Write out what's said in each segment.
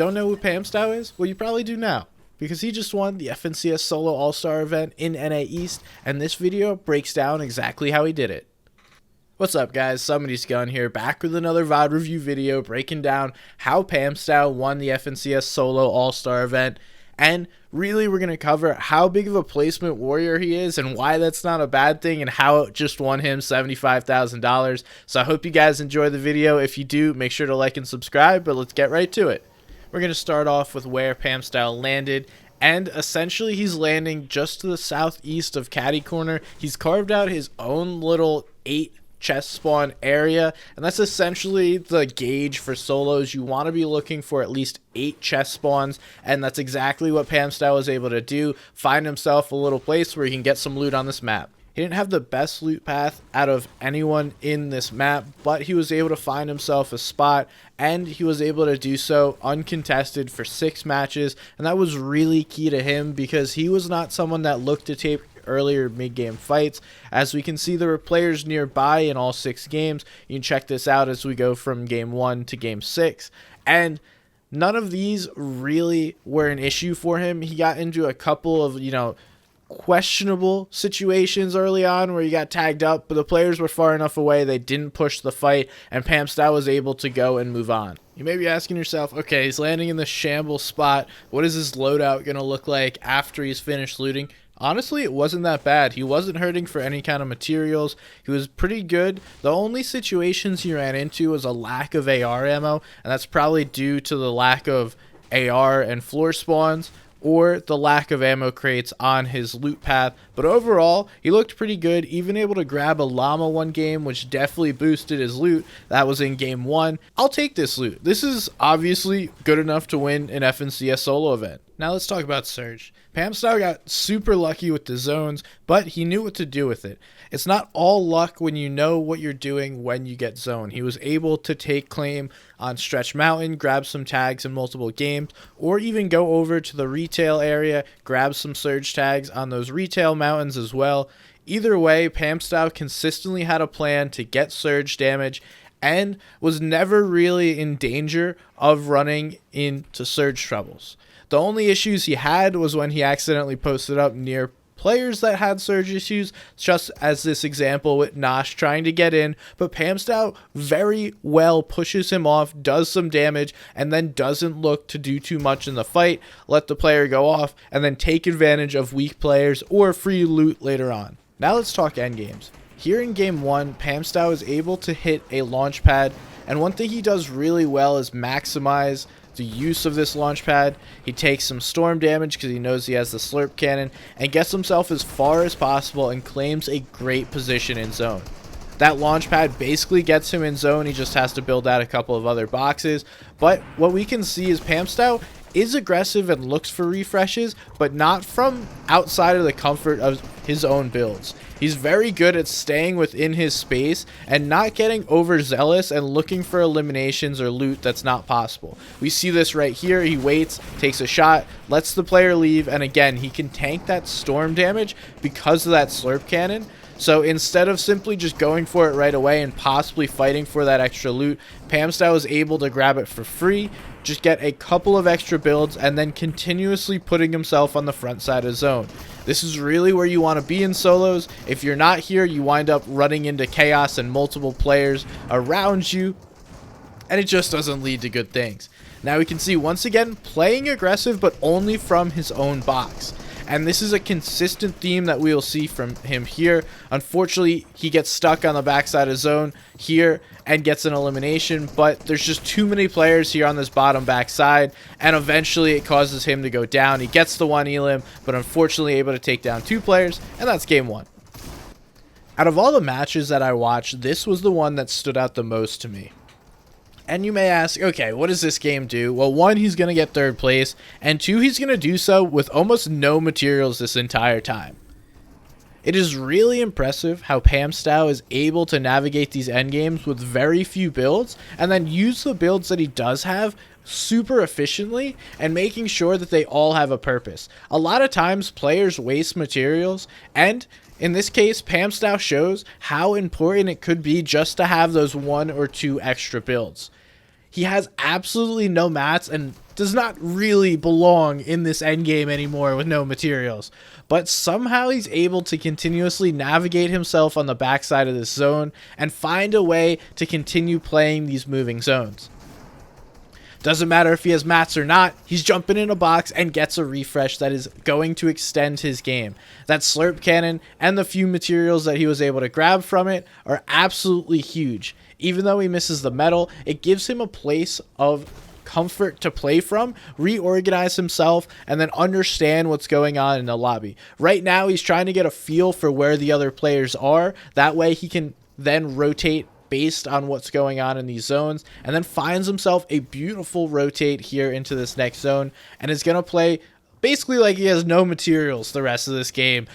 Don't know who PaMstou is? Well, you probably do now, because he just won the FNCS Solo All-Star event in NA East, and this video breaks down exactly how he did it. What's up, guys? Somebody's Gun here, back with another VOD review video breaking down how PaMstou won the FNCS Solo All-Star event. And really, we're going to cover how big of a placement warrior he is and why that's not a bad thing and how it just won him $75,000. So I hope you guys enjoy the video. If you do, make sure to like and subscribe, but let's get right to it. We're going to start off with where PaMstou landed. And essentially, he's landing just to the southeast of Caddy Corner. He's carved out his own little 8 chest spawn area, and that's essentially the gauge for solos. You want to be looking for at least 8 chest spawns, and that's exactly what PaMstou was able to do. Find himself a little place where he can get some loot on this map. He didn't have the best loot path out of anyone in this map, but he was able to find himself a spot, and he was able to do so uncontested for 6 matches, and that was really key to him because he was not someone that looked to take earlier mid-game fights. As we can see, there were players nearby in all 6 games. You can check this out as we go from game 1 to game 6, and none of these really were an issue for him. He got into a couple of, questionable situations early on where he got tagged up, but the players were far enough away, they didn't push the fight, and PaMstou was able to go and move on. You may be asking yourself, okay, he's landing in the shambles spot. What is his loadout going to look like after he's finished looting? Honestly, it wasn't that bad. He wasn't hurting for any kind of materials. He was pretty good. The only situations he ran into was a lack of AR ammo, and that's probably due to the lack of AR and floor spawns, or the lack of ammo crates on his loot path. But overall, he looked pretty good, even able to grab a llama one game, which definitely boosted his loot. That was in game 1. I'll take this loot. This is obviously good enough to win an FNCS solo event. Now let's talk about Surge. PaMstou got super lucky with the zones, but he knew what to do with it. It's not all luck when you know what you're doing when you get zoned. He was able to take claim on Stretch Mountain, grab some tags in multiple games, or even go over to the retail area, grab some Surge tags on those retail mountains as well. Either way, PaMstou consistently had a plan to get Surge damage and was never really in danger of running into Surge troubles. The only issues he had was when he accidentally posted up near players that had Surge issues, just as this example with Nosh trying to get in, but PaMstou very well pushes him off, does some damage, and then doesn't look to do too much in the fight, let the player go off, and then take advantage of weak players or free loot later on. Now let's talk endgames. Here in game 1, PaMstou is able to hit a launch pad, and one thing he does really well is maximize the use of this launch pad. He takes some storm damage because he knows he has the slurp cannon and gets himself as far as possible and claims a great position in zone. That launch pad basically gets him in zone. He just has to build out a couple of other boxes, but what we can see is PaMstou is aggressive and looks for refreshes, but not from outside of the comfort of his own builds. He's very good at staying within his space and not getting overzealous and looking for eliminations or loot that's not possible. We see this right here. He waits, takes a shot, lets the player leave, and again, he can tank that storm damage because of that slurp cannon. So instead of simply just going for it right away and possibly fighting for that extra loot, PaMstou was able to grab it for free, just get a couple of extra builds, and then continuously putting himself on the front side of zone. This is really where you want to be in solos. If you're not here, you wind up running into chaos and multiple players around you, and it just doesn't lead to good things. Now we can see once again playing aggressive, but only from his own box. And this is a consistent theme that we will see from him here. Unfortunately, he gets stuck on the backside of zone here and gets an elimination, but there's just too many players here on this bottom backside, and eventually it causes him to go down. He gets the 1 elim, but unfortunately able to take down 2 players, and that's game 1. Out of all the matches that I watched, this was the one that stood out the most to me. And you may ask, okay, what does this game do? Well, 1, he's going to get 3rd place, and 2, he's going to do so with almost no materials this entire time. It is really impressive how PaMstou is able to navigate these endgames with very few builds, and then use the builds that he does have super efficiently and making sure that they all have a purpose. A lot of times players waste materials, and in this case, PaMstou shows how important it could be just to have those 1 or 2 extra builds. He has absolutely no mats and does not really belong in this endgame anymore with no materials. But somehow he's able to continuously navigate himself on the backside of this zone and find a way to continue playing these moving zones. Doesn't matter if he has mats or not, he's jumping in a box and gets a refresh that is going to extend his game. That slurp cannon and the few materials that he was able to grab from it are absolutely huge. Even though he misses the metal, it gives him a place of comfort to play from, reorganize himself, and then understand what's going on in the lobby. Right now, he's trying to get a feel for where the other players are. That way he can then rotate based on what's going on in these zones, and then finds himself a beautiful rotate here into this next zone, and is going to play basically like he has no materials the rest of this game.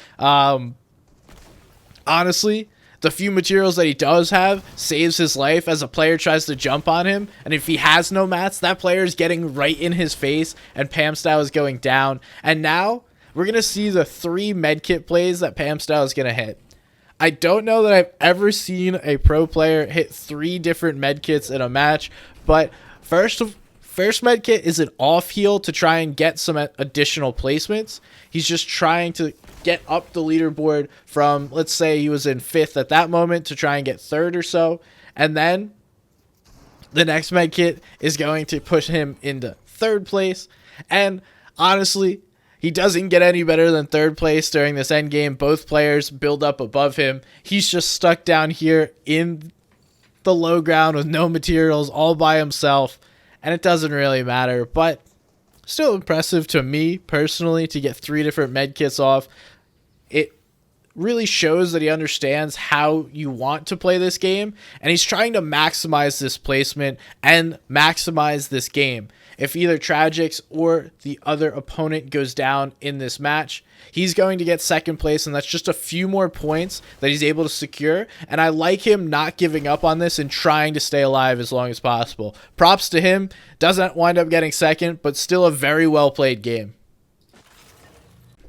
Honestly, the few materials that he does have saves his life as a player tries to jump on him, and if he has no mats, that player is getting right in his face, and PaMstou is going down. And now we're going to see the 3 medkit plays that PaMstou is going to hit. I don't know that I've ever seen a pro player hit 3 different medkits in a match, but first medkit is an off heal to try and get some additional placements. He's just trying to get up the leaderboard from, let's say he was in 5th at that moment, to try and get 3rd or so. And then the next medkit is going to push him into 3rd place. And honestly, he doesn't get any better than 3rd place during this end game. Both players build up above him. He's just stuck down here in the low ground with no materials, all by himself. And it doesn't really matter, but still impressive to me personally to get 3 different medkits off. It really shows that he understands how you want to play this game, and he's trying to maximize this placement and maximize this game. If either Tragics or the other opponent goes down in this match, he's going to get 2nd place, and that's just a few more points that he's able to secure. And I like him not giving up on this and trying to stay alive as long as possible. Props to him. Doesn't wind up getting 2nd, but still a very well played game.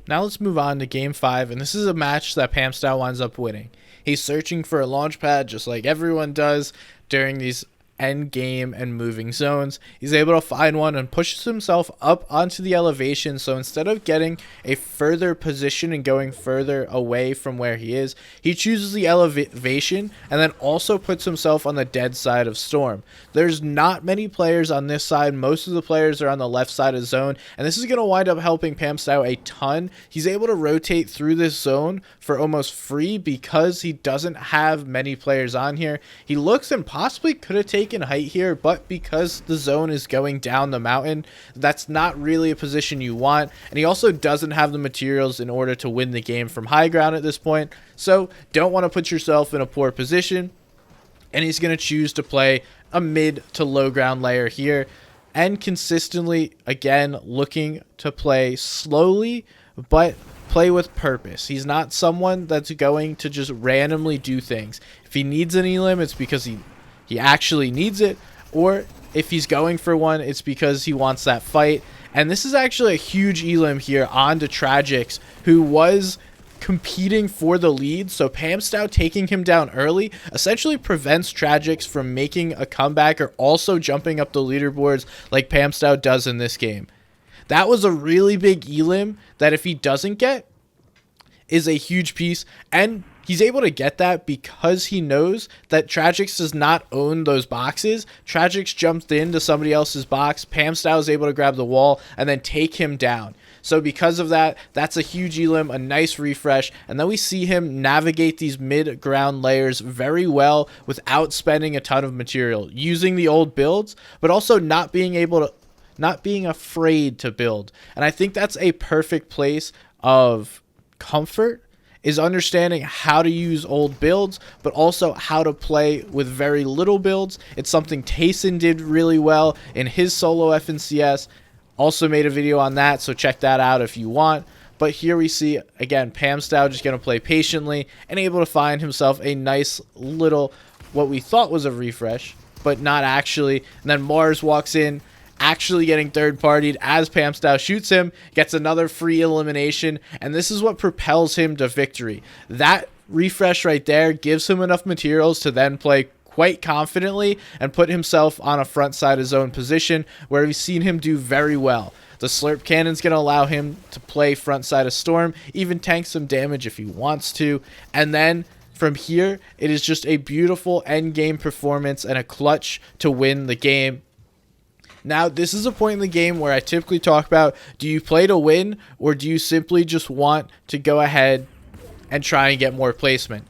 Now let's move on to game 5, and this is a match that PaMstou winds up winning. He's searching for a launch pad just like everyone does during these end game and moving zones. He's able to find one and pushes himself up onto the elevation, so instead of getting a further position and going further away from where he is, he chooses the elevation and then also puts himself on the dead side of Storm. There's not many players on this side. Most of the players are on the left side of zone, and this is going to wind up helping PaMstou a ton. He's able to rotate through this zone for almost free because he doesn't have many players on here. He looks and possibly could have taken height here, but because the zone is going down the mountain, that's not really a position you want, and he also doesn't have the materials in order to win the game from high ground at this point, so don't want to put yourself in a poor position. And he's going to choose to play a mid to low ground layer here, and consistently, again, looking to play slowly but play with purpose. He's not someone that's going to just randomly do things. If he needs an elim, it's because he actually needs it, or if he's going for one, it's because he wants that fight. And this is actually a huge elim here onto Tragics, who was competing for the lead, so PaMstou taking him down early essentially prevents Tragics from making a comeback or also jumping up the leaderboards like PaMstou does in this game. That was a really big elim that if he doesn't get is a huge piece, and he's able to get that because he knows that Tragics does not own those boxes. Tragics jumped into somebody else's box. PaMstou is able to grab the wall and then take him down. So because of that, that's a huge elim, a nice refresh, and then we see him navigate these mid-ground layers very well without spending a ton of material, using the old builds, but also not being afraid to build. And I think that's a perfect place of comfort, is understanding how to use old builds, but also how to play with very little builds. It's something Tayson did really well in his solo FNCS. Also made a video on that, so check that out if you want. But here we see, again, PaMstou just going to play patiently and able to find himself a nice little, what we thought was a refresh, but not actually. And then Mars walks in, actually getting third-partied as PaMstou shoots him, gets another free elimination, and this is what propels him to victory. That refresh right there gives him enough materials to then play quite confidently and put himself on a front side of zone position where we've seen him do very well. The Slurp Cannon's going to allow him to play front side of Storm, even tank some damage if he wants to, and then from here, it is just a beautiful endgame performance and a clutch to win the game. Now, this is a point in the game where I typically talk about, do you play to win or do you simply just want to go ahead and try and get more placement?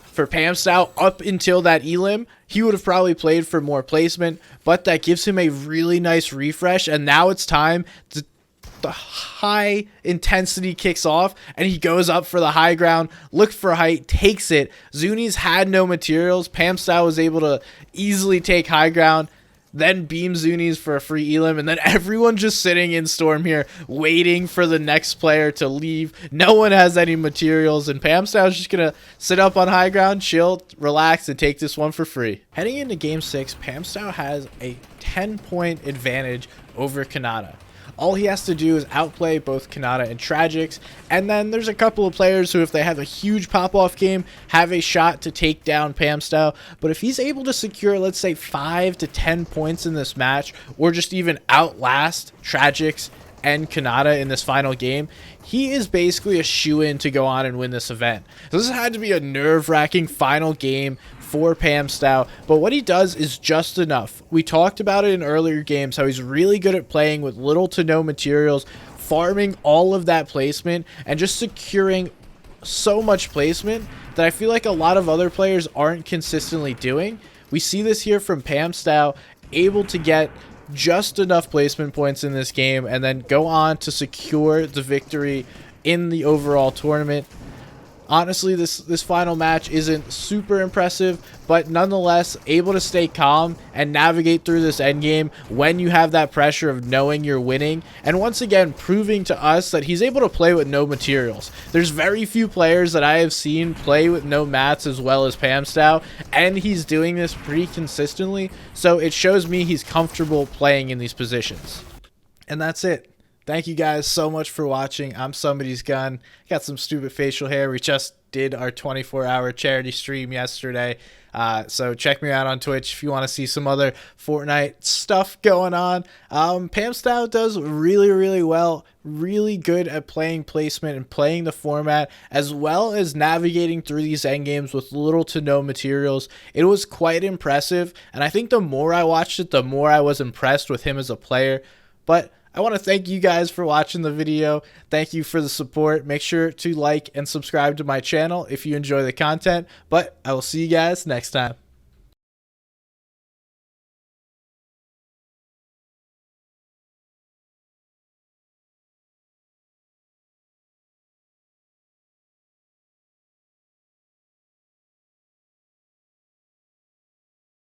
For PaMstou, up until that elim, he would have probably played for more placement, but that gives him a really nice refresh, and now it's time to the high intensity kicks off and he goes up for the high ground, looked for height, takes it. Zuni's had no materials. PaMstou was able to easily take high ground, then beam Zuni's for a free elim, and then everyone just sitting in Storm here waiting for the next player to leave. No one has any materials, and PaMstou is just gonna sit up on high ground, chill, relax, and take this one for free. Heading into game 6, PaMstou has a 10-point advantage over Kanata. All he has to do is outplay both Kanata and Tragics, and then there's a couple of players who, if they have a huge pop-off game, have a shot to take down PaMstou. But if he's able to secure, let's say, 5 to 10 points in this match, or just even outlast Tragics and Kanata in this final game, he is basically a shoo-in to go on and win this event. So this had to be a nerve-wracking final game for PaMstou, but what he does is just enough. We talked about it in earlier games, how he's really good at playing with little to no materials, farming all of that placement, and just securing so much placement that I feel like a lot of other players aren't consistently doing. We see this here from PaMstou, able to get just enough placement points in this game and then go on to secure the victory in the overall tournament. Honestly, this final match isn't super impressive, but nonetheless, able to stay calm and navigate through this endgame when you have that pressure of knowing you're winning, and once again, proving to us that he's able to play with no materials. There's very few players that I have seen play with no mats as well as PaMstou, and he's doing this pretty consistently, so it shows me he's comfortable playing in these positions. And that's it. Thank you guys so much for watching. I'm Somebody's Gun. Got some stupid facial hair. We just did our 24-hour charity stream yesterday. So check me out on Twitch if you want to see some other Fortnite stuff going on. PaMstou does really, really well. Really good at playing placement and playing the format, as well as navigating through these endgames with little to no materials. It was quite impressive, and I think the more I watched it, the more I was impressed with him as a player. But I want to thank you guys for watching the video. Thank you for the support. Make sure to like and subscribe to my channel if you enjoy the content. But I will see you guys next time.